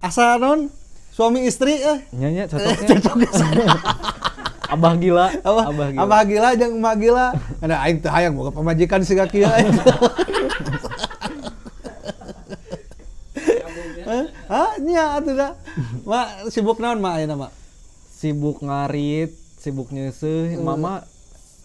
asa non suami istri Nya cocoknya. Abah gila, abah gila jeung emak gila. Ada aing teu hayang boga pamajikan siga kieu. Nya atuh da. Mak sibuk naon mak ayeuna mak? Sibuk ngarit, sibuk nyeuseum.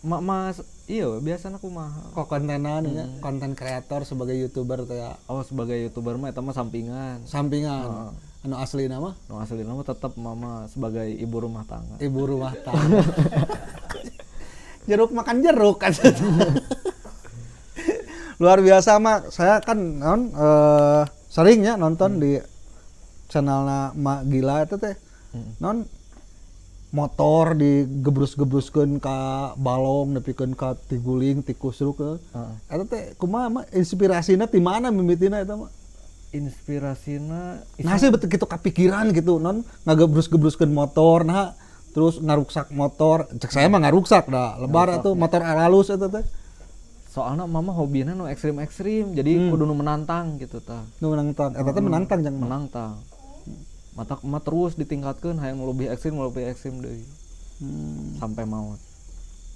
Mama iya biasana kumaha. Kok kontenan nya, konten kreator sebagai YouTuber teh ya. Oh, sebagai YouTuber mah eta mah sampingan. Sampingan. Anu asli nama? Anu asli nama tetap mama sebagai ibu rumah tangga. Ibu rumah tangga. Jeruk makan jeruk kan. Luar biasa mak. Saya kan seringnya nonton di channelna Mak Gila itu teh. Non motor digebrus-gebruskeun ka balong nepikeun ka tiguling tikus ruk. Eta teh kumaha mah inspirasina ti mana mimitina eta mah? Inspirasina nah sih betul gitu kepikiran gitu non ngagebrus-gebruskeun motor nah terus ngaruksak motor cek saya mah ngaruksak dah lebar atuh motor halus eta teh soalna mama hobina nu ekstrim jadi kudu nu menantang gitu tah nu menantang eta teh menantang jeung menantang mata mah terus ditingkatkeun hayang lebih ekstrim deui sampai maut.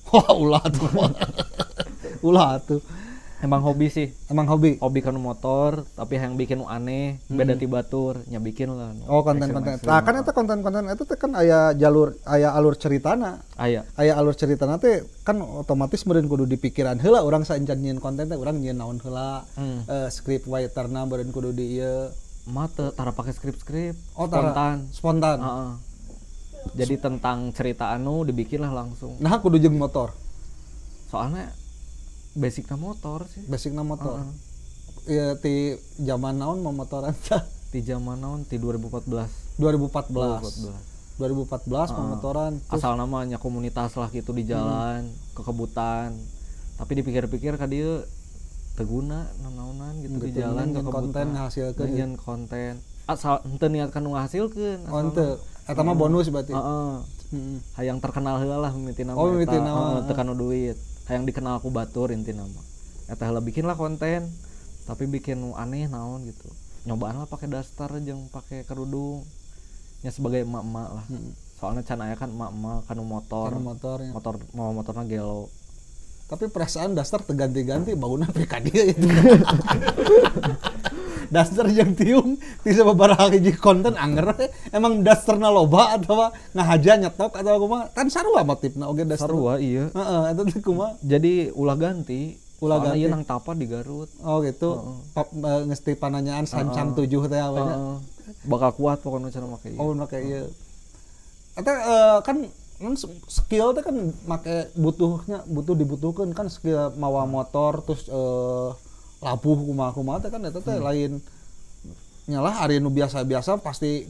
Wah ulah tuh ulah tuh emang hobi sih. Emang hobi Hobi kan motor, tapi yang bikin aneh, beda ti batur, nya bikin lah. Oh konten-konten. Nah kan eta konten-konten itu teh kan aya alur ceritana. Aya alur ceritana teh kan otomatis meureun kudu dipikiran heula urang saencan nyieun konten teh urang nyieun naon heula. Script writerna meureun kudu di ieu. Mah teu tara pake skrip. Oh, spontan. Jadi tentang cerita anu dibikin lah langsung. Nah kudu jeung motor. Soalnya basicna motor sih. Basicna motor. Iya ti zaman naon mau motoran tah? Ti zaman naon ti 2014. 2014 pemotoran. Asal namanya komunitas lah gitu di jalan, kekebutan. Tapi dipikir-pikir ka dieu teu guna naonan gitu di jalan ke konten ngahasilkeun. Nyen konten. Asal henteu niat kanu ngahasilkeun. Henteu. Eta mah bonus berarti. Hayang terkenal heula lah mimitina. Oh mimitina. Teu kanu duit. Hayang dikenal ku batur intina mah. Eta heula bikin lah konten, tapi bikin aneh naon gitu. Nyobaan lah pakai daster jeung pakai kerudung. Nya sebagai emak-emak lah. Soalnya can aya kan emak-emak kanu motor. Motornya. Motorna gelo. Tapi perasaan daster terganti-ganti bauna PK dia itu. Daster yang tiung di sababaraha hiji konten anger emang dasterna loba atau ngahaja nyetok atau kumaha kan sarua motifna oge daster. Sarua iya. Heeh, eta teh kumaha? Jadi ulah ganti ieu nang Tapa di Garut. Oh gitu. Geus ti pananyaan sancang 7 teh awalnya. Bakal kuat pokoknya cara make ieu. Oh make ieu. Eta kan skill teh kan make dibutuhkeun kan skill mawa motor terus labuh kumaha teh kan eta teh lain nyalah ari nu biasa-biasa pasti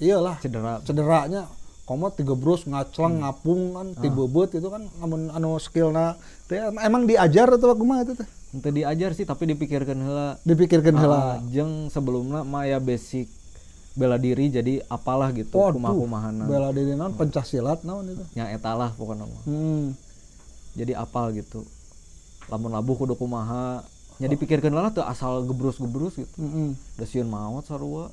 iyalah cederanya komot digebrus ngacleng ngapung kan ti beubeut itu kan lamun anu skillna teh emang diajar atau kumaha eta teh henteu diajar sih tapi dipikirkeun heula jeung sebelumna mah aya basic bela diri jadi apalah gitu kumaha-kumahana bela diri naon pencaksilat naon itu nya eta lah pokona mah jadi apal gitu lamun labuh kudu kumaha nya dipikirkeun lah teu asal gebrus-gebrus gitu da sieun maot sarua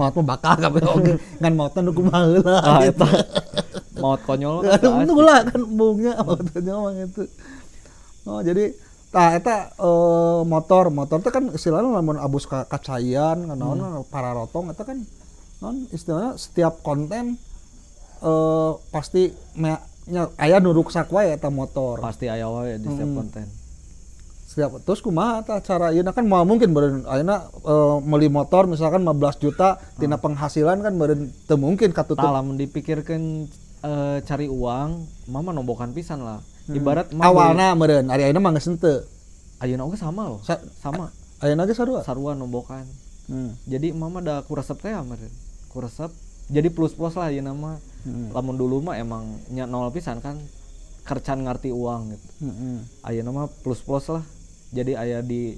maot mah bakal kabeh oge ngan maotan kumaha heula eta maot konyol aduh lah kan bungnya maot konyol mah gitu oh jadi tah eta motor teh kan istilahna lamun abus kacayan naon pararotong eta kan non istilahnya setiap konten pasti aya nu ruksak wae eta motor. Pasti aya wae di setiap konten. Setiap terus kumaha tah cara ieu kan moal mungkin beureun ayeuna meuli motor misalkan 15 juta tina penghasilan kan beureun teu mungkin katutup. Tah lamun dipikirkeun cari uang mama nombokan pisan lah. Ibarat awalna meureun ari ayeuna mah geus henteu. Ayeuna oge sama loh. Sama. Ayeuna ge sarua nombokan. Jadi mama da kuresep teh meureun. Kuresep jadi plus-plus lah ayeuna mah. Lamun dulu mah emang nya nol pisan kan kercan ngarti uang gitu. Ayeuna mah plus-plus lah. Jadi aya di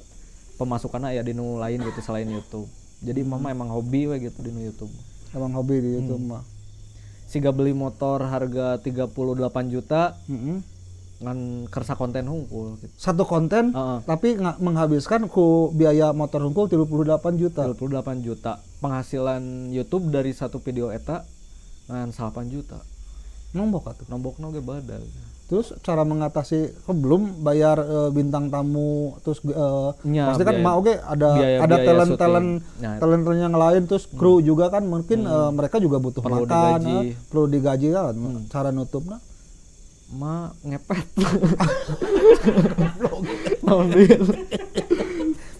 pemasukanna aya di nu lain gitu selain YouTube. Jadi mama emang hobi we gitu di YouTube. Emang hobi di YouTube mah. Siga beli motor harga 38 juta. ngan kersa konten hungkul gitu. Satu konten tapi menghabiskan ku biaya motor hungkul 38 juta. 38 juta. Penghasilan YouTube dari satu video eta ngan 8 juta. Nombok atuh. Nombokna ge badag. Terus cara mengatasi belum bayar bintang tamu terus pasti kan mau oke ada talent yang lain terus kru juga kan mungkin mereka juga butuh perlu makan digaji. Perlu digaji kan cara nutupnya Ngepet.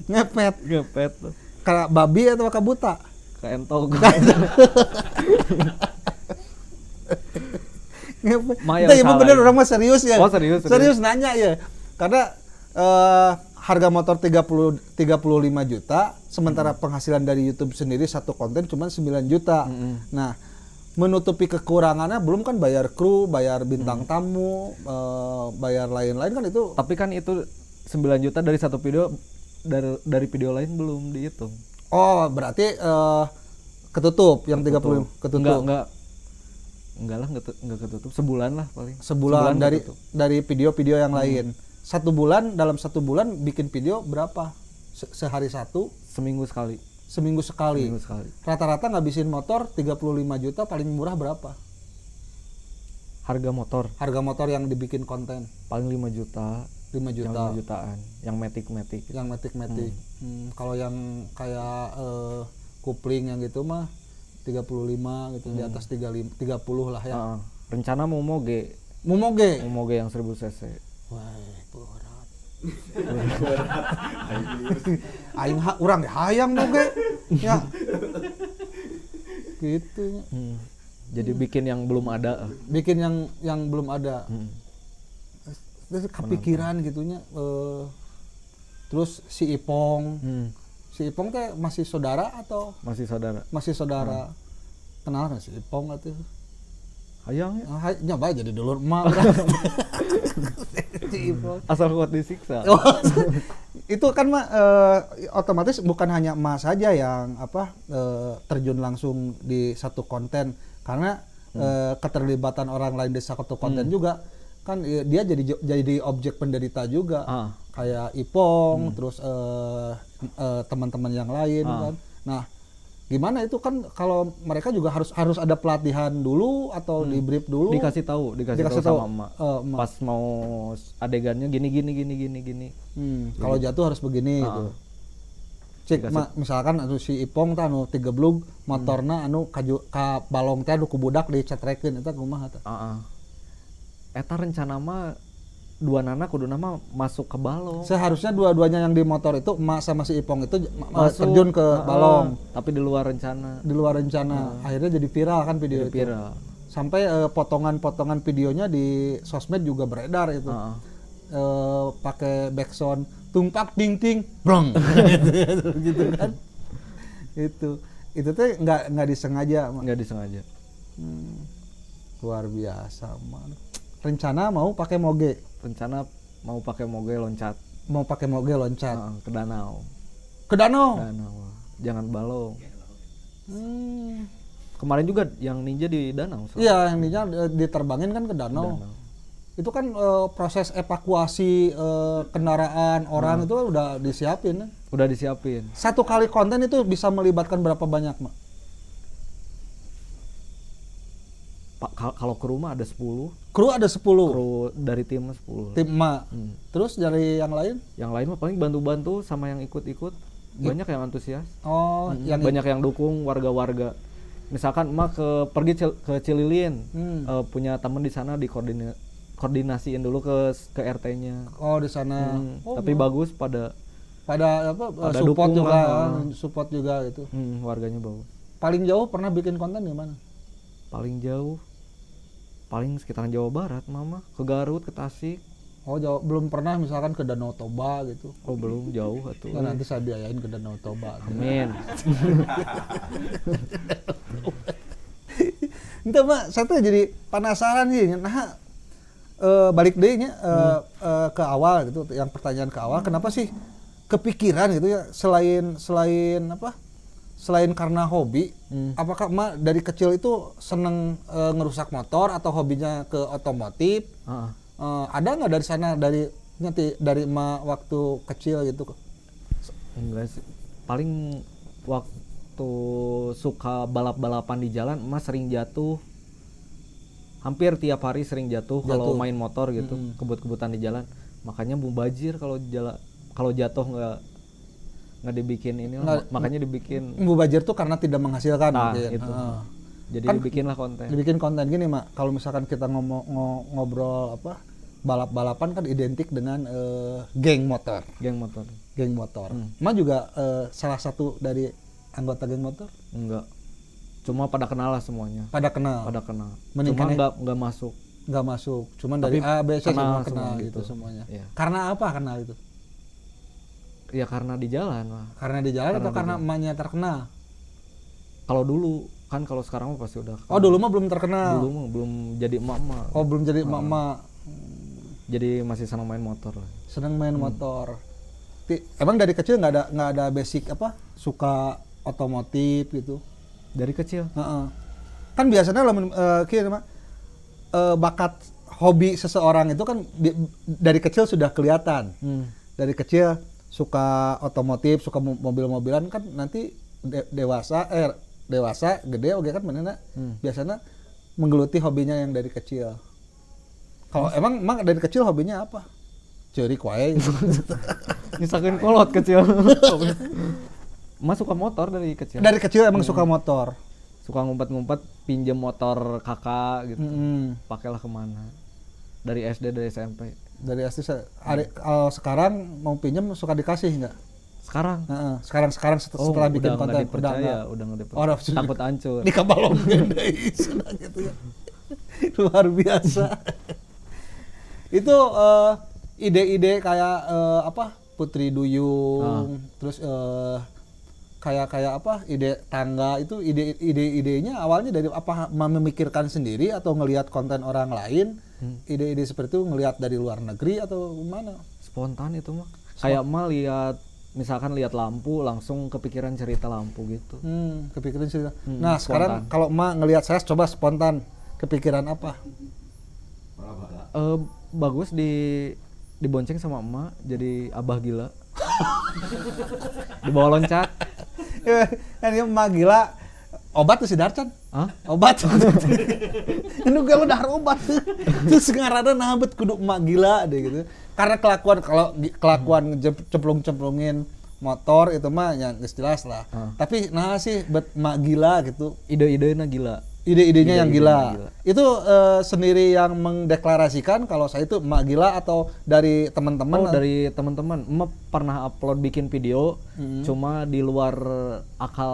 Ngepet. Kayak babi atau ka buta? Ka entog. Itu ibu bener orang mah serius ya. Oh serius. Serius nanya ya. Karena harga motor 35 juta, sementara penghasilan dari YouTube sendiri satu konten cuma 9 juta. Nah, menutupi kekurangannya belum kan bayar kru, bayar bintang tamu, bayar lain-lain kan itu. Tapi kan itu 9 juta dari satu video, dari video lain belum dihitung. Oh, berarti ketutup yang 30 ketutup. Enggak lah, enggak ketutup. Sebulan lah paling. Sebulan dari video-video yang lain. Dalam satu bulan bikin video berapa? Sehari satu? Seminggu sekali. Seminggu sekali. Rata-rata ngabisin motor 35 juta, paling murah berapa? Harga motor yang dibikin konten. Paling 5 juta. 5 juta. 5 jutaan. Yang matic. Yang matic. Kalau yang kayak kupling yang gitu mah 35 gitu, di atas 30 lah ya. Rencana mau moge yang 1000 cc. Wah, berat. Aing urang hayang moge ya. Gitu. Jadi bikin yang belum ada. Bikin yang belum ada. Terus kepikiran gitunya terus si Ipong. Si Ipong teh masih saudara atau? Masih saudara. Kenal kan si Ipong atuh? Hayang ya? Nyoba jadi dulur emak. Si Ipong. Asal kuat disiksa. Itu kan mah otomatis bukan hanya emak saja yang terjun langsung di satu konten, karena keterlibatan orang lain di satu konten juga kan dia jadi objek penderita juga. Kayak Ipong, terus teman-teman yang lain kan. Nah, gimana itu kan kalau mereka juga harus ada pelatihan dulu atau di brief dulu? Dikasih tahu sama emak. Pas mau adegannya gini. Kalau jatuh harus begini gitu. Cik misalkan si Ipong teh anu tigeblug motorna anu ka balong teh anu ku budak dicetrekeun eta kumaha teh? Eta rencana mah dua nana kudu nama masuk ke balong. Seharusnya dua-duanya yang di motor itu emak sama si Ipong itu terjun ke balong. Tapi di luar rencana. Akhirnya jadi viral kan video itu. Viral. Sampai potongan-potongan videonya di sosmed juga beredar itu. Pakai backsound tumpak ting ting brong gitu kan. Itu tuh nggak disengaja. Luar biasa man. Rencana mau pakai moge loncat. Ke danau. Jangan balong. Kemarin juga yang ninja di danau. Iya, yang ninja diterbangin kan ke danau. Itu kan proses evakuasi kendaraan orang itu udah disiapin. Satu kali konten itu bisa melibatkan berapa banyak, Mak? Kalau kru mah ada 10. Kru Dari tim 10. Tim emak. Terus dari yang lain? Yang lain mah paling bantu-bantu sama yang ikut-ikut. Banyak yang antusias. Banyak yang dukung warga-warga. Misalkan emak pergi ke Cililin, punya teman di sana koordinasiin dulu ke RT-nya. Oh, di sana. Tapi bagus pada support juga, support juga gitu. Warganya bagus. Paling jauh pernah bikin konten di mana? Paling sekitaran Jawa Barat, Mama. Ke Garut, ke Tasik. Oh, jauh. Belum pernah misalkan ke Danau Toba gitu. Oh, belum, jauh atuh. Nah, nanti saya biayain ke Danau Toba. Amin. Entah, Mak, saya tuh jadi penasaran nih. Nah, balik deh ke awal gitu, yang pertanyaan ke awal, kenapa sih kepikiran gitu ya selain karena hobi, apakah emak dari kecil itu seneng ngerusak motor atau hobinya ke otomotif Ada nggak dari sana dari emak waktu kecil gitu? Enggak sih. Paling waktu suka balap-balapan di jalan, emak sering jatuh. Hampir tiap hari sering jatuh kalau main motor gitu, kebut-kebutan di jalan. Makanya mubazir kalau jatuh nggak dibikin ini lah, makanya dibikin mubazir tuh karena tidak menghasilkan mungkin. Itu. Jadi kan dibikinlah konten. Dibikin konten gini, Mak. Kalau misalkan kita ngobrol balap-balapan kan identik dengan geng motor. Geng motor. Mak juga salah satu dari anggota geng motor? Enggak. Cuma pada kenal lah semuanya. Pada kenal. Cuma nggak masuk. Nggak masuk. Cuman dari A, B, C semua kenal gitu semuanya. Iya. Karena apa kenal itu? Ya karena di jalan lah. Karena di jalan atau karena emaknya terkenal? Kalau dulu kan, kalau sekarang mah pasti udah. Oh, dulu mah belum terkenal. Dulu mah belum jadi emak-emak. Oh, belum jadi emak-emak. Jadi masih senang main motor lah. Senang main motor. Emang dari kecil nggak ada basic suka otomotif gitu? Dari kecil. Kan biasanya bakat hobi seseorang itu kan dari kecil sudah kelihatan. Dari kecil suka otomotif, suka mobil-mobilan, kan nanti dewasa gede oke kan mana biasanya menggeluti hobinya yang dari kecil. Kalau emang dari kecil hobinya apa? Ceurik wae. Misalkan kolot kecil. Mas suka motor dari kecil. Dari kecil emang suka motor. Suka ngumpet-ngumpet pinjem motor kakak gitu. Pakailah kemana. Dari SD, dari SMP. Dari SD kalau sekarang mau pinjem suka dikasih nggak? Sekarang? Sekarang setelah bikin konten udah nggak dipercaya. Takut hancur. Di kabalong gede gitu ya. Luar biasa. Itu ide-ide kayak Putri Duyung, terus kayak ide tangga itu ide-idenya awalnya dari apa, memikirkan sendiri atau ngelihat konten orang lain? Ide-ide seperti itu ngelihat dari luar negeri atau mana? Spontan itu mah. Kayak mah misalkan lihat lampu langsung kepikiran cerita lampu gitu. Kepikiran cerita. Nah, spontan. Sekarang kalau emak ngelihat saya coba spontan, kepikiran apa? Bagus dibonceng sama emak jadi abah gila. Dibawa loncat. Kan dia emak gila. Obat tuh si Darcan? Hah? Obat. Ini gue udah obat. Terus ngarana nabet kudu emak gila deh gitu. Karena kelakuan cemplung-cemplungin motor itu mah yang jelas lah. Tapi nah sih bet emak gila gitu. Ide-idenya gila. Ide-idenya yang gila. Itu sendiri yang mendeklarasikan kalau saya itu emak gila atau dari teman-teman? Oh, dari teman-teman. Emak pernah upload bikin video, cuma di luar akal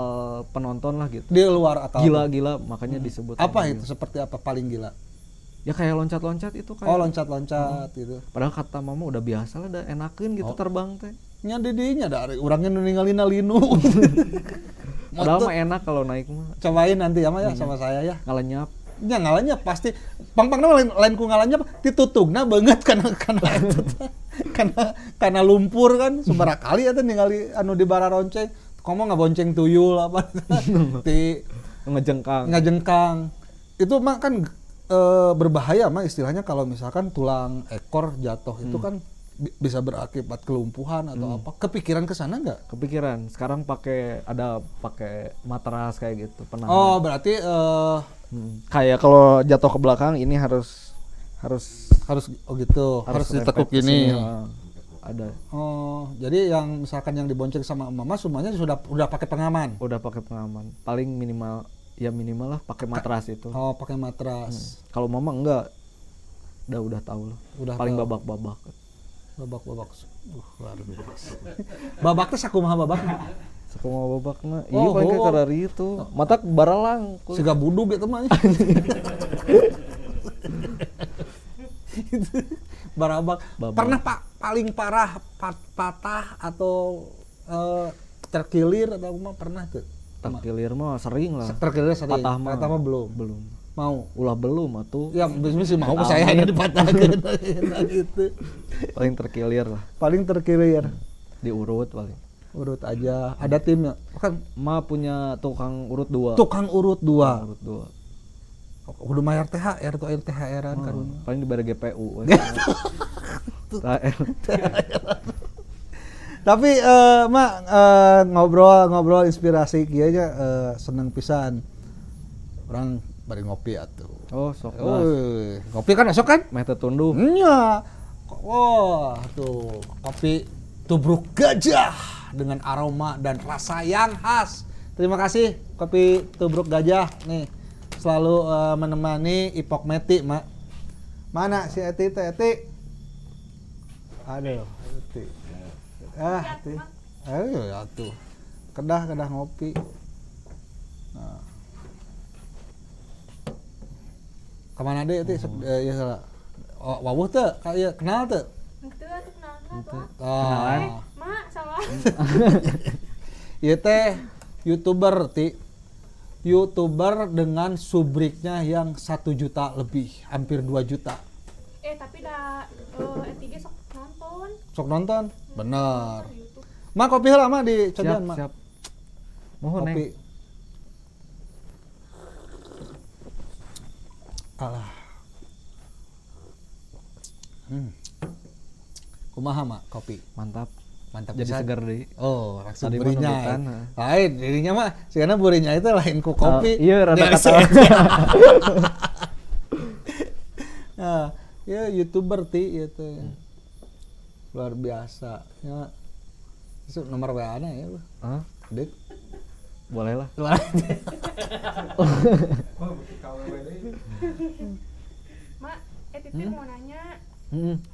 penonton lah gitu. Di luar akal. Gila-gila, makanya disebut. Apa itu? Seperti apa paling gila? Ya kayak loncat-loncat itu kayak. Oh, loncat-loncat gitu. Padahal kata mama udah biasa lah, udah enakeun gitu terbang teh. Nya didinya dari urangnya ninggalin linu. Padahal mah enak kalau naik mah. Cobain nanti ya mah ya sama saya ya. Ngalenyap. Ya ngalenyap pasti. Pang-pangna lain ku ngalenyap ditutugna banget karena lumpur kan sabaraha kali eta ningali anu di bara ronceng. Komo ngabonceng tuyul apa ti ngajengkang. Itu mah kan berbahaya mah istilahnya kalau misalkan tulang ekor jatuh itu kan bisa berakibat kelumpuhan atau apa. Kepikiran ke sana enggak? Kepikiran. Sekarang pakai matras kayak gitu. Penahan. Oh, berarti kayak kalau jatuh ke belakang ini harus oh gitu. Harus ditekuk gini. Ada. Oh, jadi yang misalkan yang dibonceng sama mama semuanya sudah pakai pengaman. Udah pakai pengaman. Paling minimal lah pakai matras itu. Oh, pakai matras. Kalau mama enggak. Udah tahu lah. Paling babak-babak. Babak. Luar biasa. Babak teh sakumaha babak? Sakumaha babak mah. Iya paling kayak itu. Mata baralang. Siga budug eta mah. Barabak. Pernah paling parah patah atau terkilir atau mah pernah tuh? Terkilir mah sering lah. Terkilir sering. Patah mah belum. Mau ulah belum atuh ya bisnis mau saya hanya dipatahkan gitu. Paling terkilir diurut aja. Ada timnya kan mah punya tukang urut 2. Tukang urut 2. Kudu mayar THR tuh air THR-an karunya. Paling dibere GPU. Tapi mak ngobrol inspirasi kieu nya seneng pisan. Orang bari ngopi atuh. Oh, sok. Ngopi kan esok kan? Meh tetunduh. Nya. Wah, tuh kopi tubruk gajah dengan aroma dan rasa yang khas. Terima kasih kopi tubruk gajah nih selalu menemani Ipok Meti, Mak. Mana si Eti teh, Eti? Aduh, Eti. Eti. Ayo atuh. Kedah ngopi. Nah. Kemana deh Eti? Ya salah. Oh, wawuh teh, kayak kenal teh? Henteu atuh kenal tuh. Ah. Mak, salah. Ieu teh YouTuber, Ti. YouTuber dengan subriknya yang 1 juta lebih, hampir 2 juta. Tapi dah ETG sok nonton. Sok nonton? Bener. YouTube. Mak kopi heula mah di cobian, Mak. Siap. Mohon Kopi. Neng. Alah. Kumaha, Mak, kopi? Mantap. Mantap Jadi pisan. segar deui. Oh, langsung Tadi mah burinya. nembukan, Lain, dirinya mah sigana burinya itu lain ku kopi. Iya, rada Dia kata. Nah, ya YouTuber Ti itu. Luar biasa. Ya. Itu nomor WA-na ya, Bu. Hah? Dek. Boleh lah. Mak, Eti mau nanya.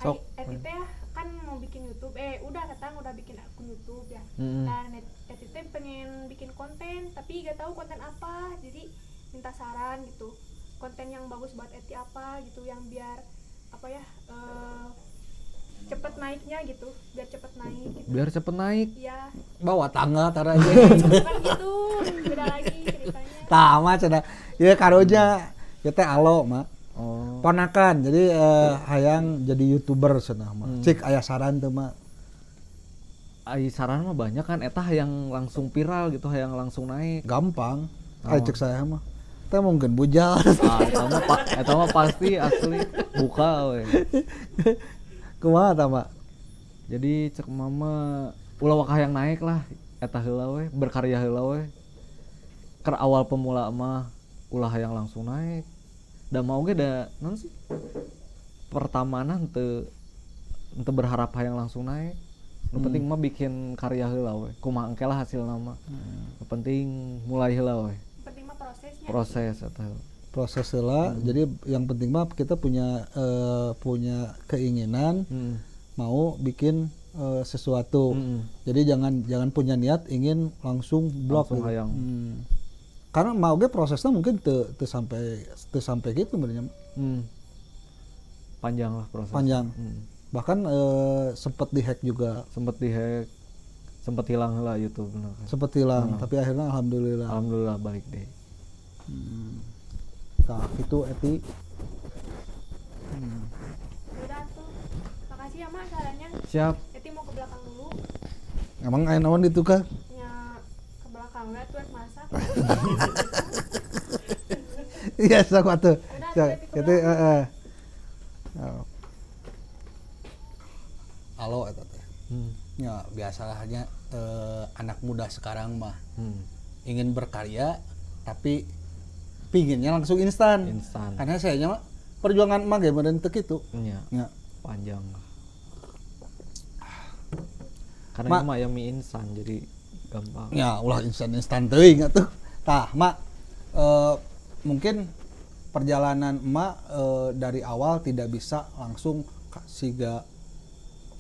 Sok. Eti teh kan mau bikin YouTube. Udah katang udah bikin akun YouTube ya. Nah, Eti teh pengen bikin konten tapi gak tahu konten apa. Jadi minta saran gitu. Konten yang bagus buat Eti apa gitu yang biar apa ya? Cepet naiknya gitu. Biar cepet naik gitu. Biar cepet naik. Iya. Bawa tangga tar aja. Bukan gitu. Beda lagi ceritanya. Tama cenah. Ya karonya ya teh alo, Mak. Oh. Ponakan. Jadi hayang jadi YouTuber cenah, Mak. Cik aya saran teu, Mak? Ai saran mah banyak kan eta yang langsung viral gitu, yang langsung naik. Gampang. Aya cek saya mah. Teh mungkin bujal. Eta mah pasti asli buka we. Kumaha tah, Mak? Jadi cek mama ulah wakah yang naik lah eta heula we, berkarya heula we. Ker awal pemula mah ulah yang langsung naik. Da mau ge da naon sih? Pertamanan teu berharap yang langsung naik. Nu penting mah bikin karya heula we. Kumaha engke lah hasilna mah. Nu penting mulai heula we. Penting mah prosesnya. Proses eta. Proses heula. Jadi yang penting mah kita punya keinginan mau bikin sesuatu. Jadi jangan punya niat ingin langsung blok Langsung gitu. hayang. Karena mau ge prosesnya mungkin teu sampai gitu sebenarnya. Panjang lah proses. Panjang. Bahkan sempat dihack juga. Sempet dihack, sempet hilang heula YouTube bener kan. Sempat hilang, tapi akhirnya alhamdulillah. Alhamdulillah balik deh. Nah, itu Eti. Udah tuh. Makasih ya Mak sarannya. Siap. Eti mau ke belakang dulu. Emang aya naon itu kan? Ya ke belakang lah tuh masak. Iya, sok atuh. Udah, Sok, Eti ke Eti heeh. Halo eta teh. Ya, biasanya anak muda sekarang mah ingin berkarya tapi pinginnya langsung instan. Karena sayanya mah perjuangan mah ge meureun teu kitu. Iya. Ya. Panjang. Karena ini mah ya mie instan jadi gampang. Ya, ulah instan teuing atuh. Tah, Mak, mungkin perjalanan emak dari awal tidak bisa langsung siga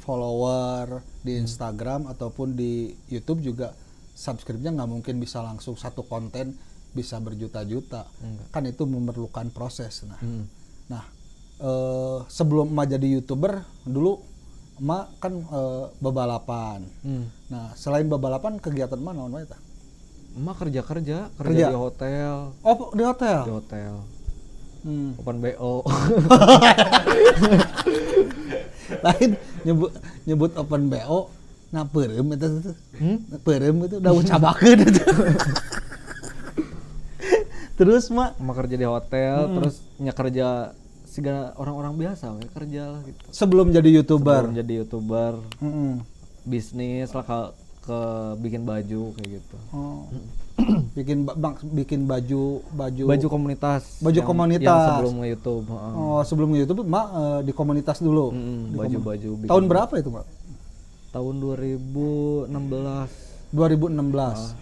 follower di Instagram ataupun di YouTube juga subscribe-nya nggak mungkin bisa langsung satu konten bisa berjuta-juta. Kan itu memerlukan proses. Nah, sebelum emak jadi YouTuber dulu emak kan bebalapan. Nah, selain bebalapan kegiatan emak naon wae tah? Emak kerja di hotel. Oh, di hotel. Di hotel. Open BO. Lain nyebut open BO nah peureum eta tuh. Peureum itu udah ucabakeun itu. Terus mak kerja di hotel, terus kerja segala orang-orang biasa we, kerja lah gitu. sebelum jadi YouTuber. Sebelum jadi YouTuber, Mm-mm. bisnis lah ke bikin baju kayak gitu. Oh. bikin baju Baju komunitas. Baju yang komunitas. sebelum nge-YouTube. Oh, sebelum YouTube mak di komunitas dulu. Baju-baju. bikin- Tahun berapa itu, Mak? Tahun 2016. 2016.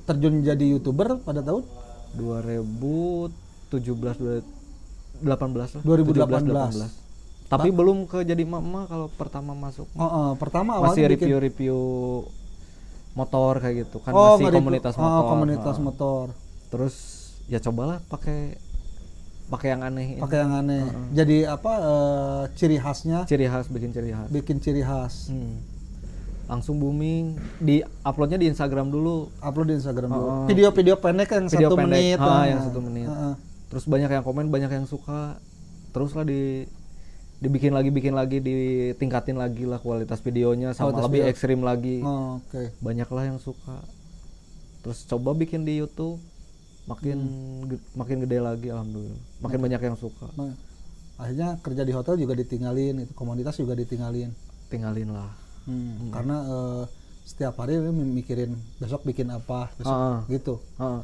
Terjun jadi YouTuber pada tahun 2017 18 lah. 2018. 18. Tapi belum ke jadi emak kalau pertama masuk. Pertama Masih awalnya bikin review motor kayak gitu kan, Oh, masih nge-review- komunitas motor. komunitas motor. Terus ya cobalah pakai yang aneh. Pakai yang aneh. Jadi apa ciri khasnya? Ciri khas, bikin ciri khas. Bikin ciri khas. Langsung booming, di uploadnya di Instagram dulu. Upload di Instagram dulu. Video-video pendek yang Video 1 pendek, menit. yang 1 menit. Terus banyak yang komen, banyak yang suka. Terus lah dibikin lagi, ditingkatin lagi lah kualitas videonya sama Kualitas lebih video. ekstrim lagi. Oke. Banyak lah yang suka. Terus coba bikin di YouTube, makin gede lagi alhamdulillah. Makin banyak yang suka. Nah, akhirnya kerja di hotel juga ditinggalin, itu komunitas juga ditinggalin. Tinggalin lah. Karena setiap hari mikirin besok bikin apa, besok gitu.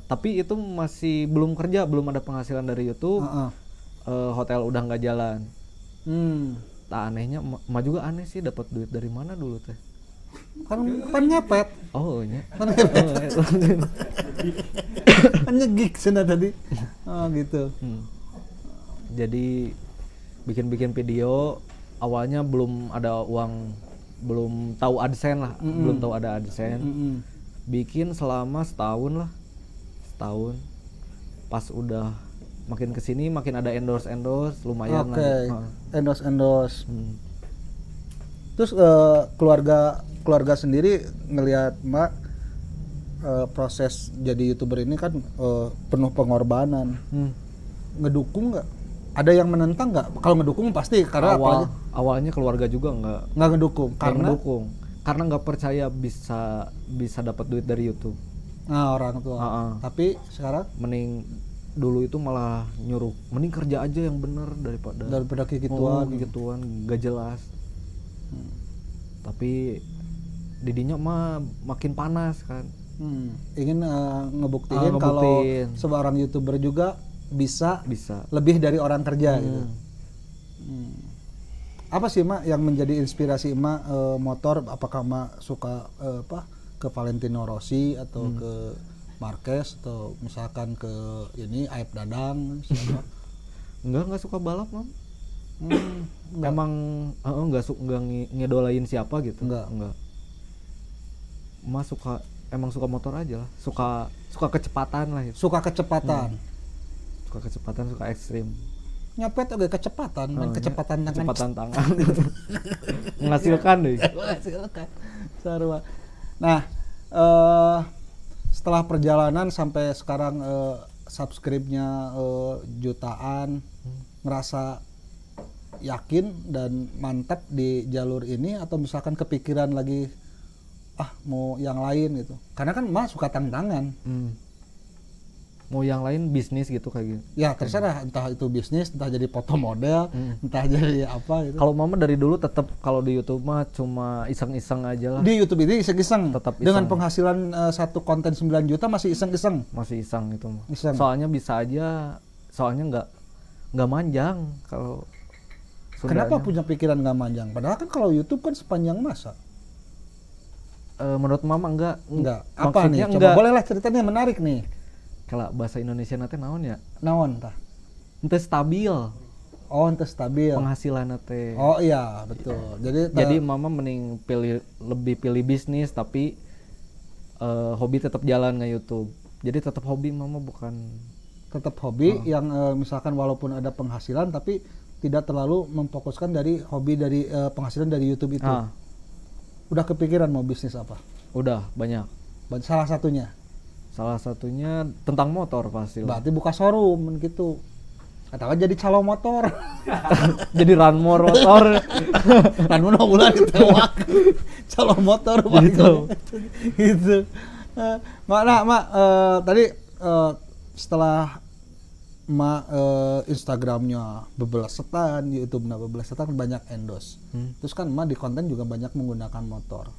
Tapi itu masih belum kerja, belum ada penghasilan dari YouTube. Hotel udah nggak jalan. Tak anehnya, emak juga aneh sih, dapat duit dari mana dulu teh? Kan nyepet. Oh iya. Kan nyegik sana tadi. Gitu. Jadi bikin video, awalnya belum ada uang, belum tahu AdSense lah, belum tahu ada AdSense. Bikin selama setahun. Pas udah makin kesini makin ada endorse lumayan lah. Endorse. Terus keluarga sendiri ngelihat Mak proses jadi YouTuber ini kan penuh pengorbanan. Ngedukung nggak? Ada yang menentang nggak? Kalau ngedukung pasti karena awalnya keluarga juga nggak ngedukung karena nggak percaya bisa dapat duit dari YouTube. Nah, orang tua. Tapi sekarang Mending dulu itu malah nyuruh mending kerja aja yang bener daripada gituan gak jelas. Tapi didinya mah makin panas kan. Ingin ngebuktiin kalau seorang YouTuber juga bisa lebih dari orang kerja gitu. Apa sih Mak yang menjadi inspirasi Mak motor? Apakah Mak suka ke Valentino Rossi atau ke Marquez atau misalkan ke ini Aib Dadang? Enggak suka balap, Mam. Memang enggak ngedolain siapa gitu. Enggak. Mas emang suka motor aja lah. Suka kecepatan lah itu. Suka kecepatan. Suka ekstrim. Nyepet oke kecepatan, kecepatan tangan. Menghasilkan deh. Sarua. Nah, setelah perjalanan sampai sekarang subscribe-nya jutaan, ngerasa yakin dan mantap di jalur ini atau misalkan kepikiran lagi mau yang lain gitu? Karena kan Mas suka tantangan. Mau yang lain bisnis gitu kayak gitu. Ya terserah, entah itu bisnis, entah jadi foto model, entah jadi apa gitu. Kalau Mama dari dulu tetap kalau di YouTube mah cuma iseng-iseng aja lah. Di YouTube ini iseng-iseng. Tetap iseng. Dengan penghasilan satu konten 9 juta masih iseng-iseng. Masih iseng itu mah. Iseng. Soalnya bisa aja, soalnya nggak manjang kalau. Kenapa punya pikiran nggak manjang? Padahal kan kalau YouTube kan sepanjang masa. Menurut Mama enggak. Apa nih? Coba bolehlah ceritanya menarik nih. Kalau bahasa Indonesia nanti naon ya? Naon tah? Ente stabil. Oh, ente stabil. Penghasilan nanti. Oh iya, betul. Jadi Mama mending lebih pilih bisnis tapi hobi tetap jalan nge YouTube. Jadi tetap hobi Mama bukan. Tetap hobi yang misalkan walaupun ada penghasilan tapi tidak terlalu memfokuskan dari hobi dari penghasilan dari YouTube itu. Udah kepikiran mau bisnis apa? Udah banyak. Salah satunya tentang motor pasti. Berarti buka showroom gitu. Katakan jadi calo motor. Jadi runmore motor. Runmore ulah ditewak. Calo motor gitu. Gitu. Mak, tadi setelah Instagramnya bebelesetan, YouTube-nya bebelesetan, banyak endorse. Terus kan emak di konten juga banyak menggunakan motor.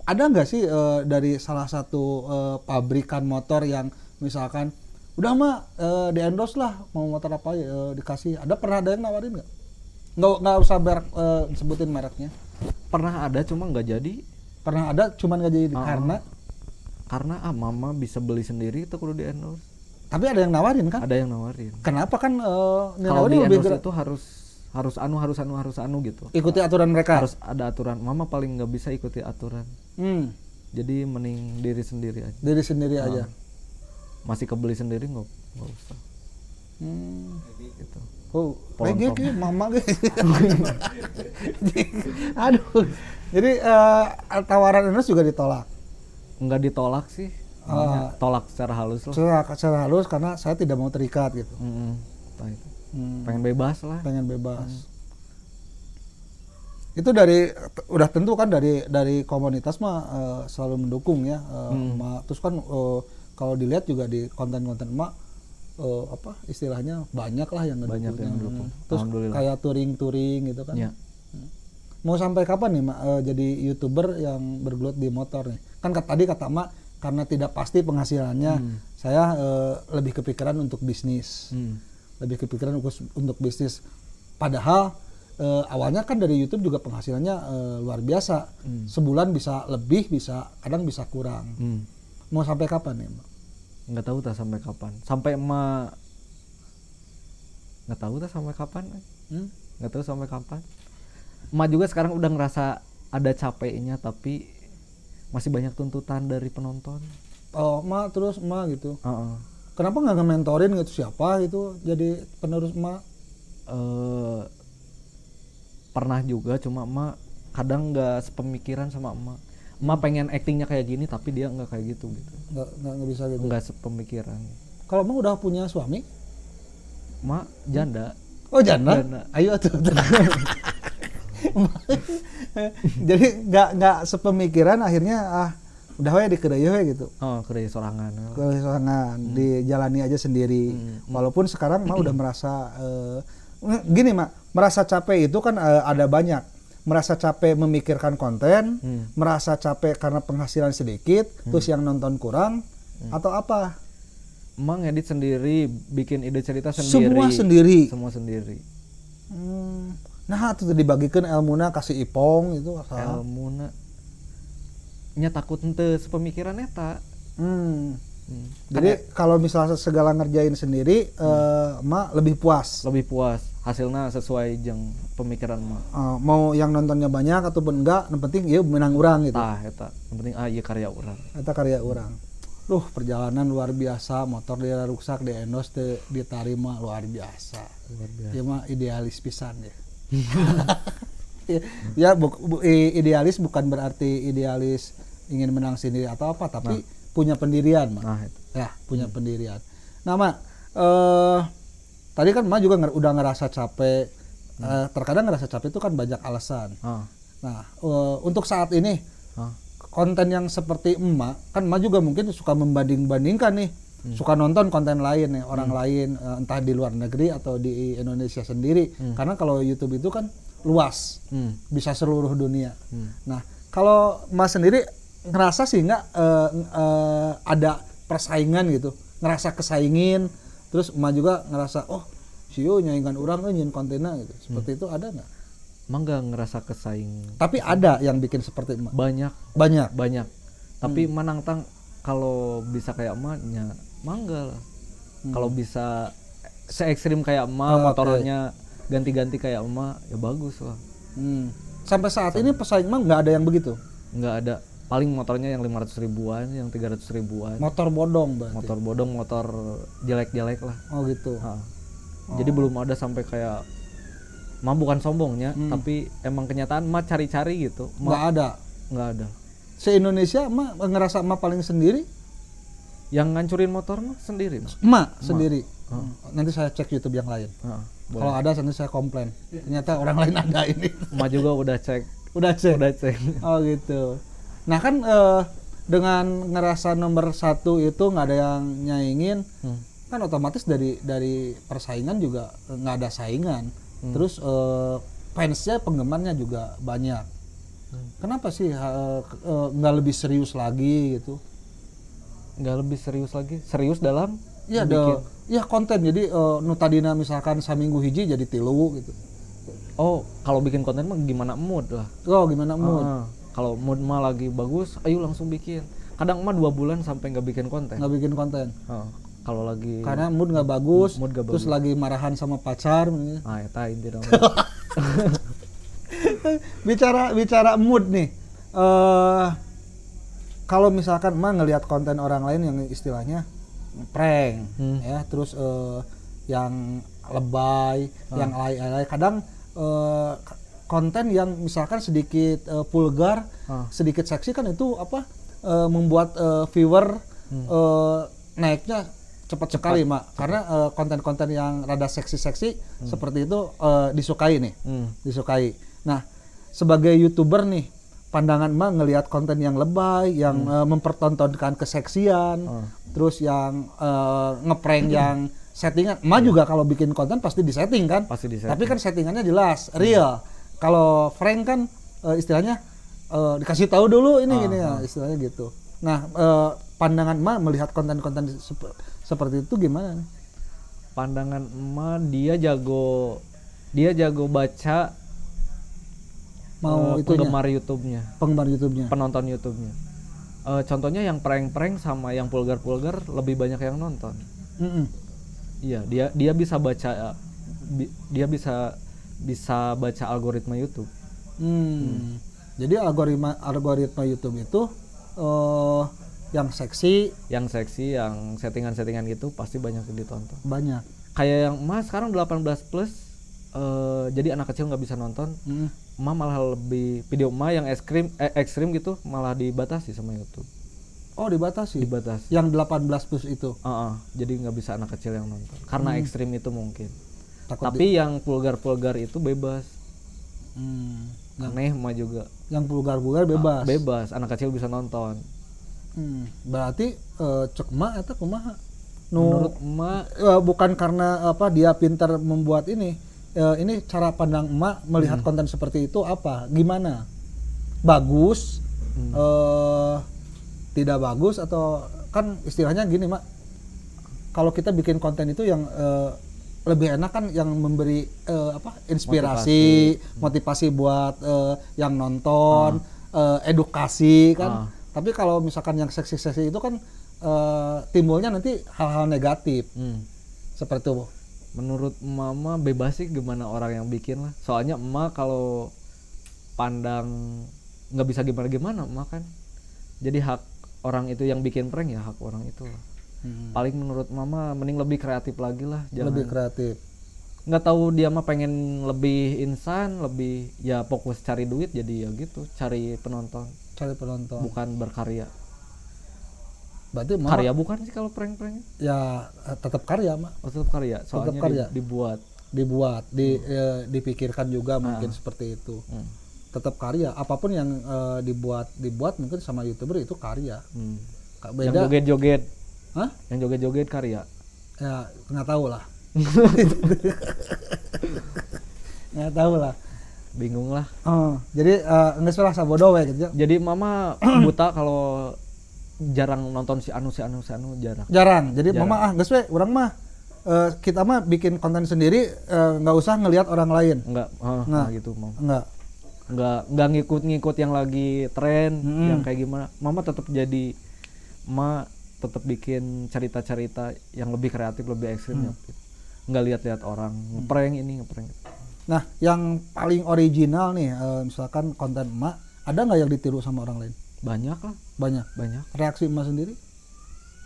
Ada nggak sih dari salah satu pabrikan motor yang misalkan udah mah di endorse lah mau motor apa dikasih? Pernah ada yang nawarin nggak? Nggak usah sebutin mereknya. Pernah ada cuma nggak jadi. Pernah ada cuman nggak jadi karena mama bisa beli sendiri itu kudu di endorse. Tapi ada yang nawarin kan? Ada yang nawarin. Kenapa kan kalau di endorse itu harus anu gitu. Ikuti aturan mereka. Harus ada aturan. Mama paling nggak bisa ikuti aturan. Jadi mending diri sendiri aja. Diri sendiri aja. Masih kebeli sendiri nggak usah. Gitu. Oh, kayak mama gitu. Aduh. Jadi tawaran endorse juga ditolak. Enggak ditolak sih. Tolak secara halus lah. Secara halus karena saya tidak mau terikat gitu. Pengen bebas lah. Pengen bebas. Itu udah tentu kan dari komunitas mah selalu mendukung ya. Terus kan kalau dilihat juga di konten-konten emak istilahnya banyak lah yang ngedukung. Terus kayak touring gitu kan. Ya. Mau sampai kapan nih Mak jadi YouTuber yang bergelut di motor nih? Kan tadi kata Mak karena tidak pasti penghasilannya, saya lebih kepikiran untuk bisnis. Lebih kepikiran untuk bisnis. Padahal awalnya kan dari YouTube juga penghasilannya luar biasa. Sebulan bisa lebih, kadang bisa kurang. Mau sampai kapan nih Mak? Nggak tahu tak sampai kapan. Sampai emak nggak tahu tak sampai kapan. Nggak tahu sampai kapan. Emak juga sekarang udah ngerasa ada capeknya, tapi masih banyak tuntutan dari penonton. Oh, emak gitu. Kenapa nggak nge-mentorin gitu siapa gitu jadi penerus emak? Pernah juga, cuma emak kadang nggak sepemikiran sama emak. Emak pengen actingnya kayak gini, tapi dia nggak kayak gitu. Nggak bisa gitu. Nggak sepemikiran. Kalau emak udah punya suami? Emak janda. Oh janda? Ayo tuh. Jadi nggak sepemikiran, akhirnya udah we dikeureuy we gitu. Keureuy sorangan. Dijalani aja sendiri. Walaupun sekarang mah udah merasa gini Mak, merasa capek itu kan ada banyak. Merasa capek memikirkan konten, merasa capek karena penghasilan sedikit, terus yang nonton kurang, atau apa? Emang ngedit sendiri, bikin ide cerita sendiri. Semua sendiri. Nah, itu dibagikan ilmuna kasih Ipong itu. Ilmuna nya takut henteu sepemikiran eta. Jadi kalau misalnya segala ngerjain sendiri, Mak lebih puas. Hasilnya sesuai jeung pemikiran Mak. Mau yang nontonnya banyak ataupun enggak, yang penting ieu menang urang gitu. Eta. Yang penting ieu karya urang. Eta karya urang. Perjalanan luar biasa, motor dia rusak, di endorse diterima luar biasa. Ieu mah idealis pisan ya. Ya idealis bukan berarti idealis ingin menang sendiri atau apa, tapi punya pendirian Mak. Ya, punya pendirian. Nah Mak, tadi kan Mak juga udah ngerasa capek. Terkadang ngerasa capek itu kan banyak alasan. Nah, untuk saat ini konten yang seperti emak, kan emak juga mungkin suka membanding-bandingkan nih, suka nonton konten lain nih, orang lain, entah di luar negeri atau di Indonesia sendiri. Karena kalau YouTube itu kan luas, bisa seluruh dunia. Nah, kalau emak sendiri ngerasa sih nggak ada persaingan gitu, ngerasa kesaingin, terus emak juga ngerasa siu nyaingan orang nyin kontennya gitu, seperti itu ada nggak? Emang nggak ngerasa kesaing. Tapi ada yang bikin seperti emak. Banyak. Tapi manang tang kalau bisa kayak emaknya, mangga lah. Kalau bisa se-ekstrim kayak emak, motornya ganti-ganti kayak emak, ya bagus lah. Sampai saat ini pesaing emak nggak ada yang begitu? Nggak ada. Paling motornya yang 500 ribuan, yang 300 ribuan. Motor bodong berarti? Motor bodong, motor jelek-jelek lah. Oh gitu. Jadi belum ada sampai kayak mah bukan sombongnya, tapi emang kenyataan mah cari-cari gitu. Nggak ada. Se-Indonesia mah ngerasa mah paling sendiri? Yang ngancurin motor mah sendiri. Mah sendiri. Nanti saya cek YouTube yang lain. Kalau ada nanti saya komplain. Ternyata orang lain ada ini. Mah juga udah cek. Udah cek. Oh gitu. Nah kan dengan ngerasa nomor 1 itu nggak ada yang nyaingin. kan otomatis dari persaingan juga nggak ada saingan. Terus fansnya, penggemarnya juga banyak. Kenapa sih nggak lebih serius lagi gitu? Nggak lebih serius lagi? Serius dalam? Iya, ya konten. Jadi nu tadina misalkan saminggu hiji jadi 3 gitu. Oh, kalau bikin konten mah gimana mood lah. Oh, gimana mood? Kalau mood mah lagi bagus, ayo langsung bikin. Kadang mah 2 bulan sampai nggak bikin konten. Nggak bikin konten. Kalau lagi karena mood nggak bagus, mood gak terus lagi marahan sama pacar. Eta inti dong. bicara mood nih. Kalau misalkan mah ngelihat konten orang lain yang istilahnya prank, ya, terus yang lebay, yang alay-alay, kadang konten yang misalkan sedikit vulgar, sedikit seksi kan itu membuat viewer naiknya cepat sekali, Mak. Karena konten-konten yang rada seksi-seksi seperti itu disukai nih. Disukai. Nah, sebagai YouTuber nih, pandangan Mak ngelihat konten yang lebay, yang mempertontonkan keseksian, terus yang ngeprank yang settingan. Mak juga kalau bikin konten pasti disetting kan? Pasti disetting. Tapi kan settingannya jelas, real. Kalau prank kan istilahnya dikasih tahu dulu ini gini ya, istilahnya gitu. Nah, pandangan Mak melihat konten-konten seperti itu gimana nih? Pandangan Mak, dia jago baca penggemar YouTube-nya. Penonton YouTube-nya. Contohnya yang prank-prank sama yang vulgar-vulgar lebih banyak yang nonton. Iya, dia bisa baca, dia bisa baca algoritma YouTube. Jadi algoritma YouTube itu yang seksi, yang settingan-settingan gitu pasti banyak yang ditonton. Banyak. Kayak yang Mas sekarang 18+, jadi anak kecil nggak bisa nonton. Malah lebih video yang ekstrim gitu malah dibatasi sama YouTube. Oh, dibatasi. Yang 18+ itu. Jadi nggak bisa anak kecil yang nonton karena ekstrim itu mungkin. Tapi yang vulgar itu bebas. Aneh mah juga. Yang vulgar bebas. Bebas, anak kecil bisa nonton. Berarti cek Mak eta kumaha? Menurut Mak bukan karena dia pintar membuat ini. Ini cara pandang Mak melihat konten seperti itu apa? Gimana? Bagus? Tidak bagus? Atau kan istilahnya gini, Mak. Kalau kita bikin konten itu yang lebih enak kan yang memberi inspirasi, motivasi buat yang nonton, edukasi kan. Tapi kalau misalkan yang seksi-seksi itu kan timbulnya nanti hal-hal negatif. Seperti itu. Menurut Mama bebas sih gimana orang yang bikin lah. Soalnya emak kalau pandang nggak bisa gimana-gimana emak kan. Jadi hak orang itu yang bikin prank ya hak orang itu lah. Paling menurut Mama mending lebih kreatif lagi lah. Lebih kreatif. Nggak tahu dia mah pengen lebih instan, lebih ya fokus cari duit jadi ya gitu, cari penonton. Bukan berkarya. Berarti karya bukan sih kalau prank-prank? Ya tetap karya, Mak. Oh, tetap karya. Soalnya tetap karya. Dibuat, dipikirkan juga mungkin seperti itu. Tetap karya. Apapun yang dibuat mungkin sama YouTuber itu karya. Beda. Yang joget-joget. Hah? Yang joget-joget karya. Ya nggak tahu lah. Nggak tahu lah. Bingung lah. Jadi nggak salah sabodo we gitu. Jadi Mama buta kalau jarang nonton si anu jarang. Jadi Mama nggak we urang mah kita mah bikin konten sendiri, nggak usah ngelihat orang lain. Enggak gitu Mama. Enggak ngikut yang lagi tren, yang kayak gimana. Mama tetap tetap bikin cerita-cerita yang lebih kreatif, lebih ekstrim. Nggak lihat-lihat orang ngeprank ini ngeprank. Nah, yang paling original nih, misalkan konten Emak, ada nggak yang ditiru sama orang lain? Banyak lah. Banyak. Reaksi Emak sendiri?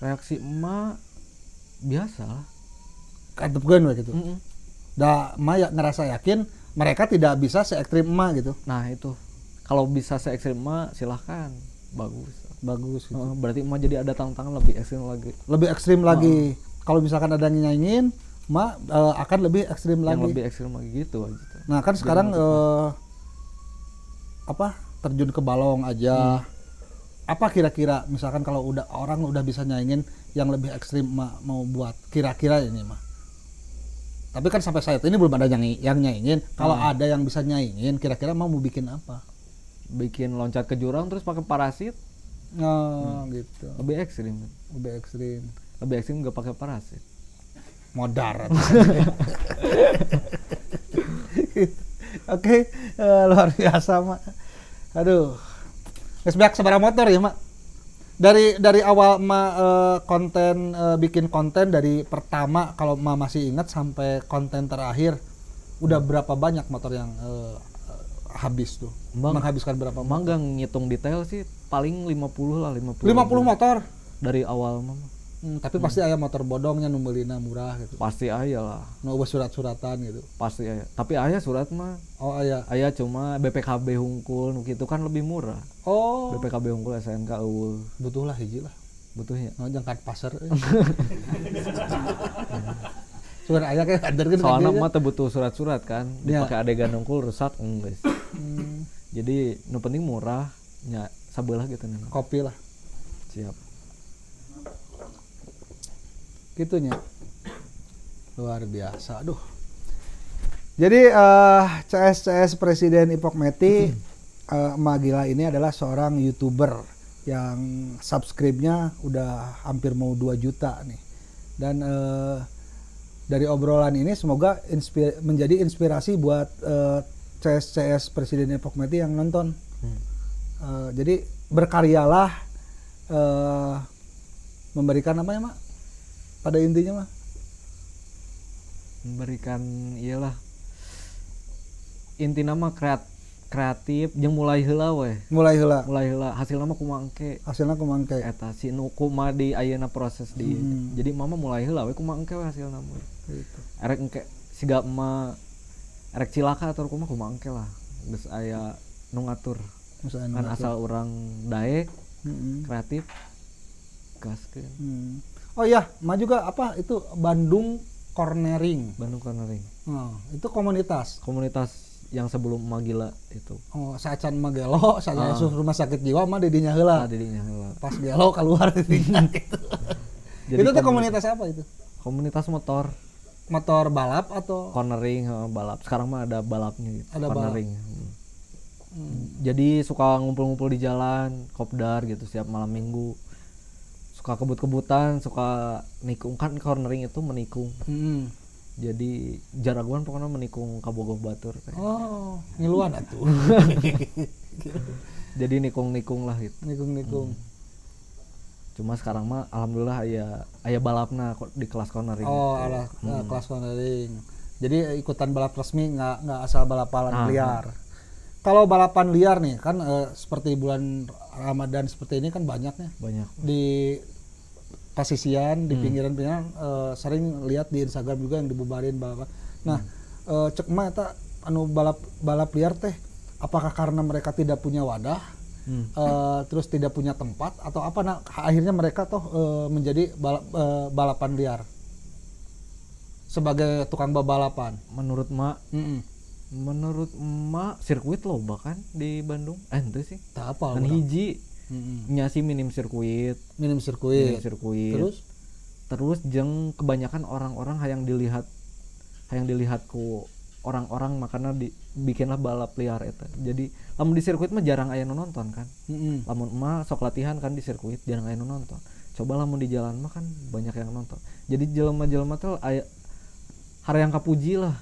Reaksi Emak biasa lah. Ketepkeun we gitu. Emak ngerasa yakin mereka tidak bisa se-ekstrim Emak gitu. Nah itu, kalau bisa se-ekstrim Emak silahkan, bagus gitu. Berarti Emak jadi ada tantangan lebih ekstrim lagi. Kalau misalkan ada yang nyanyiin, Emak akan lebih ekstrim lagi. Lebih ekstrim lagi gitu aja. Nah kan sekarang terjun ke balong aja. Apa kira-kira misalkan kalau orang udah bisa nyanyiin yang lebih ekstrim mau buat kira-kira ini mah? Tapi kan sampai saat ini belum ada yang nyaingin. Kalau ada yang bisa nyaingin, kira-kira mau bikin apa? Bikin loncat ke jurang terus pakai parasit. Gitu. Lebih ekstrim. Lebih ekstrim nggak pakai parasit. Modar. Oke, luar biasa mak. Aduh, sebanyak seberapa motor ya mak? Dari awal mak bikin konten dari pertama kalau mak masih ingat sampai konten terakhir, udah berapa banyak motor yang habis tuh? Menghabiskan berapa? Emang nggak ngitung detail sih, paling 50 lah 50 motor dari awal mah. Tapi pasti aya motor bodongnya nu meulina murah gitu. Pasti aya lah. Nu surat-suratan gitu. Pasti aya. Tapi aya surat mah. Oh aya. Aya cuma BPKB hungkul gitu kan lebih murah. Oh. BPKB hungkul SNK eueuh. Butuh lah hiji lah. Butuhnya. Jangkat pasar. Surat aya kayak kaderkeun. Soalnya mah teu butuh surat-surat kan. Dipakai adegan hungkul rusak geus. Jadi nu penting murah nya sabelah gitu nih. Kopi lah. Siap. Gitunya. Luar biasa. Aduh. Jadi CS Presiden Ipokmeti Emak Gila ini adalah seorang YouTuber yang subscribe-nya udah hampir mau 2 juta nih. Dan dari obrolan ini semoga menjadi inspirasi buat CS Presiden Ipokmeti yang nonton. Jadi berkaryalah, memberikan apa ya mak? Pada intinya mah memberikan iyalah inti nama kreatif jeung mulai heula we. Mulai heula hasilna mah kumangke eta si nu kumaha di ayeuna proses di jadi mama mulai heula we kumaha engke we hasilna mah gitu. Erek engke siga emak erek cilaka atau kumaha engke lah geus aya nu ngatur kan asal urang daek kreatif gaskeun. Oh iya, mah juga apa itu Bandung Cornering. Itu komunitas yang sebelum Emak Gila itu. Oh, saacan mah gelo, saya rumah sakit jiwa mah di dinya heula. Pas gelo keluar di dinya gitu. Jadi itu komunitas apa itu? Komunitas motor. Motor balap atau cornering balap. Sekarang mah ada balapnya gitu. Ada cornering. Jadi suka ngumpul-ngumpul di jalan, kopdar gitu setiap malam minggu. Suka kebut-kebutan, suka nikung kan cornering itu menikung. Jadi jaraguan pokoknya menikung kabogoh batur kayak. Oh, ngiluan atuh. Jadi nikung-nikung lah gitu. Nikung. Cuma sekarang mah alhamdulillah aya balapna di kelas cornering. Oh, kelas cornering. Jadi ikutan balap resmi nggak asal balapan liar. Kalau balapan liar nih kan seperti bulan Ramadan seperti ini kan banyak di pasisian di pinggiran-pinggiran sering lihat di Instagram juga yang dibubarin balap. Nah, cek mah eta anu balap liar teh apakah karena mereka tidak punya wadah terus tidak punya tempat atau apa akhirnya mereka menjadi balapan liar sebagai tukang balapan menurut emak sirkuit loba kan di Bandung ente sih tak apa kan hiji nyasi minim sirkuit terus jeung kebanyakan orang-orang hayang dilihat ku orang-orang makanya bikinlah balap liar eta. Jadi lamun di sirkuit mah jarang aya nu nonton kan. Lamun emak sok latihan kan di sirkuit jarang aya nu nonton. Coba lamun di jalan mah kan banyak yang nonton. Jadi jelema-jelema teh aya yang kapuji lah.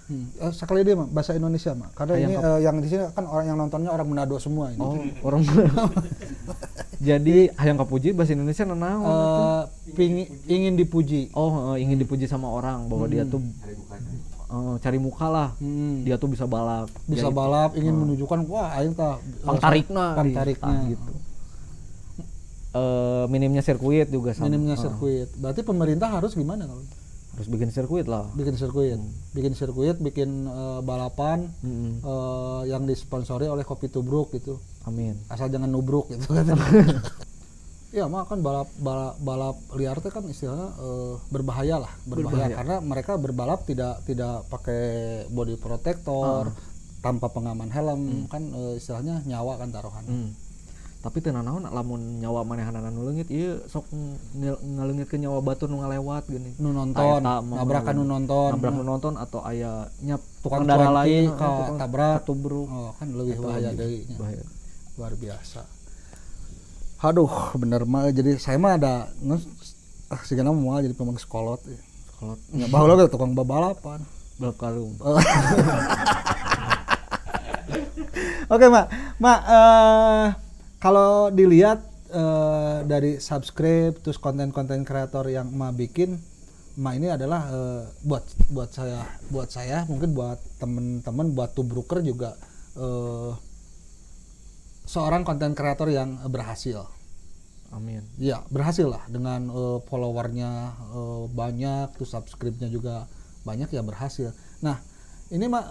Sekali dia mah bahasa Indonesia mah. Karena ini yang di sini kan orang yang nontonnya orang Manado semua ini. Oh, orang Manado. Jadi hayang kapuji bahasa Indonesia naon? Ingin dipuji. Oh, ingin dipuji sama orang bahwa dia tuh cari muka lah. Dia tuh bisa balap. Ingin menunjukkan wah aing tah pangtarikna gitu. Minimnya sirkuit juga sama. Berarti pemerintah harus gimana kalau? Harus bikin sirkuit lah. Bikin balapan yang disponsori oleh Kopi Tubruk gitu. Amin. Asal jangan nubruk gitu kan. Ya mah kan balap liar teh kan istilahnya berbahaya karena mereka berbalap tidak pakai body protector, tanpa pengaman helm kan istilahnya nyawa kan taruhan. tapi teu naon lamun nyawa manehanana nu leungit ieu sok ngaleungitkeun nyawa batur nu ngalewat geuning nu nonton nabrakan nu nonton atau aya nya tukang pengendara lain ka tabrak tubruk kan leuwih bahaya deui luar biasa. Aduh bener mah jadi saya mah ada sigana moal jadi pemain sekolot nya baheula ge tukang babalapan balap karung. Oke Mak kalau dilihat dari subscribe terus konten-konten kreator yang Mak bikin, Mak ini adalah buat saya mungkin buat teman-teman buat Tubrukers juga seorang konten kreator yang berhasil. Amin. Ya berhasil lah dengan followernya banyak, terus subscribe-nya juga banyak ya berhasil. Nah ini Mak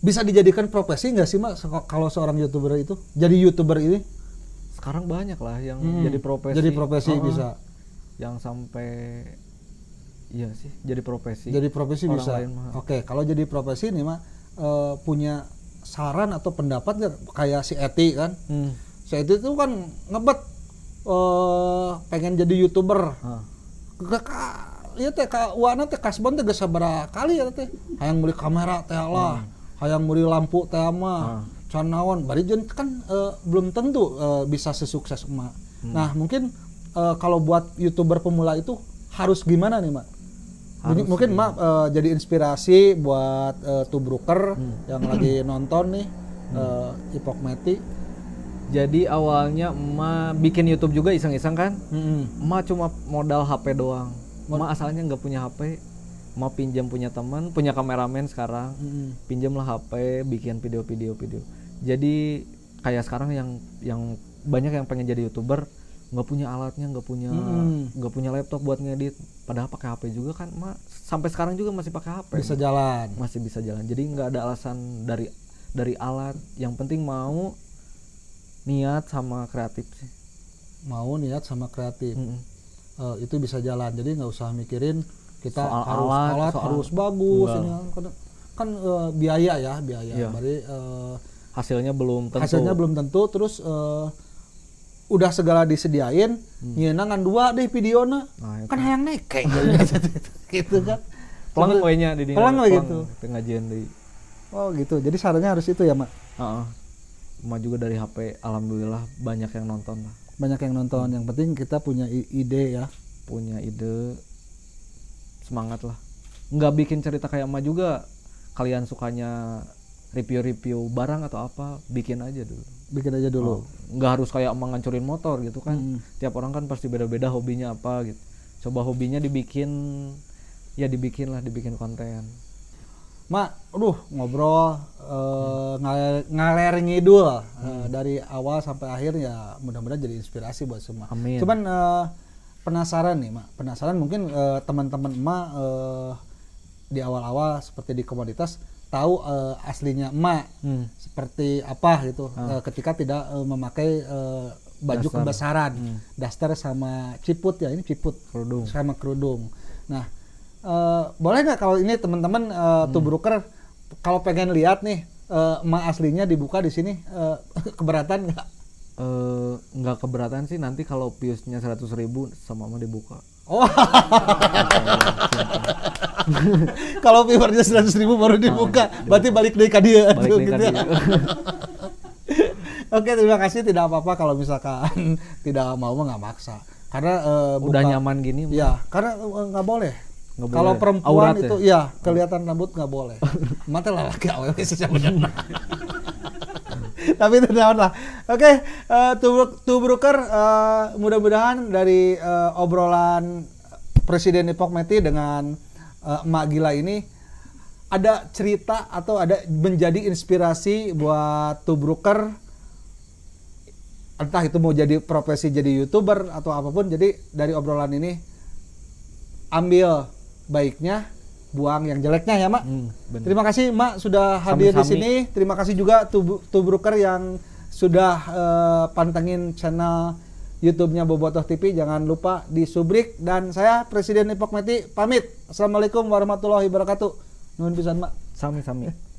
bisa dijadikan profesi nggak sih Mak kalau seorang YouTuber itu jadi YouTuber ini? Sekarang banyak lah yang jadi profesi. Jadi profesi bisa. Yang sampai iya sih jadi profesi. Jadi profesi orang bisa. Oke, kalau jadi profesi nih Mak punya saran atau pendapat nggak kayak si Eti kan? Si Eti itu kan ngebet pengen jadi YouTuber. Iya teh ka wana teh kasbon teh geus sabaraha kali ya teh. Hayang beli kamera teh lah. Hayang beli lampu teh mah can naon bari jeung kan belum tentu bisa sesukses Mak. Nah mungkin kalau buat YouTuber pemula itu harus gimana nih Mak? Mungkin Mak jadi inspirasi buat Tubrukers yang lagi nonton nih Ipokmeti. Jadi awalnya emak bikin YouTube juga iseng-iseng kan. Emak cuma modal HP doang. Emak asalnya nggak punya HP. Mau pinjam punya teman, punya kameramen sekarang, pinjamlah HP, bikin video. Jadi kayak sekarang yang banyak yang pengen jadi YouTuber nggak punya alatnya, nggak punya laptop buat ngedit, padahal pakai HP juga kan, sampai sekarang juga masih pakai HP. Masih bisa jalan. Jadi nggak ada alasan dari alat, yang penting mau niat sama kreatif sih. Mau niat sama kreatif, itu bisa jalan. Jadi nggak usah mikirin kita soal alat harus bagus ini kan biaya. Iya. Berarti hasilnya belum tentu. Terus udah segala disediain nyeunangan dua deh videona kan hayang neke gitu kan pelang we nya di pelang we gitu pengajian deui. Oh gitu, jadi sarannya harus itu ya Mak? Emak juga dari HP alhamdulillah banyak yang nonton lah. Yang penting kita punya ide ya, punya ide, semangat lah. Nggak bikin cerita kayak emak juga, kalian sukanya review barang atau apa, bikin aja dulu. Nggak harus kayak emak ngancurin motor gitu kan. Tiap orang kan pasti beda-beda hobinya apa gitu. Coba hobinya dibikin konten. Mak, ngobrol ngaler ngidul dari awal sampai akhir ya, mudah-mudahan jadi inspirasi buat semua. Amin. Cuman penasaran nih Mak, mungkin teman-teman Emak di awal-awal seperti di komoditas tahu aslinya Emak seperti apa gitu ketika tidak memakai baju kebesaran, daster sama ciput ya, ini ciput sama kerudung. Nah boleh nggak kalau ini teman-teman Tubrukers kalau pengen lihat nih Emak aslinya dibuka di sini keberatan nggak? Nggak keberatan sih, nanti kalau viewsnya 100.000 sama Emak dibuka. Oh. Kalau viewernya 100.000 baru dibuka, berarti balik dari dia. Oke, terima kasih. Tidak apa-apa kalau misalkan tidak mau nggak maksa. Karena udah nyaman gini. Ya, karena nggak boleh. Kalau perempuan itu ya kelihatan rambut nggak boleh. Mata laki awewe sih sebenarnya. Tapi itu naon lah. Oke, Tubrukers mudah-mudahan dari obrolan Presiden Ipokmeti dengan Emak Gila ini ada cerita atau ada menjadi inspirasi buat Tubrukers, entah itu mau jadi profesi jadi YouTuber atau apapun. Jadi dari obrolan ini ambil baiknya, buang yang jeleknya ya Mak. Terima kasih Mak sudah hadir di sini. Terima kasih juga Tubrukers yang sudah pantengin channel YouTube-nya Bobotoh TV. Jangan lupa di subscribe, dan saya Presiden Ipokmeti pamit. Assalamualaikum warahmatullahi wabarakatuh. Nuhun pisan Mak. Sami-sami.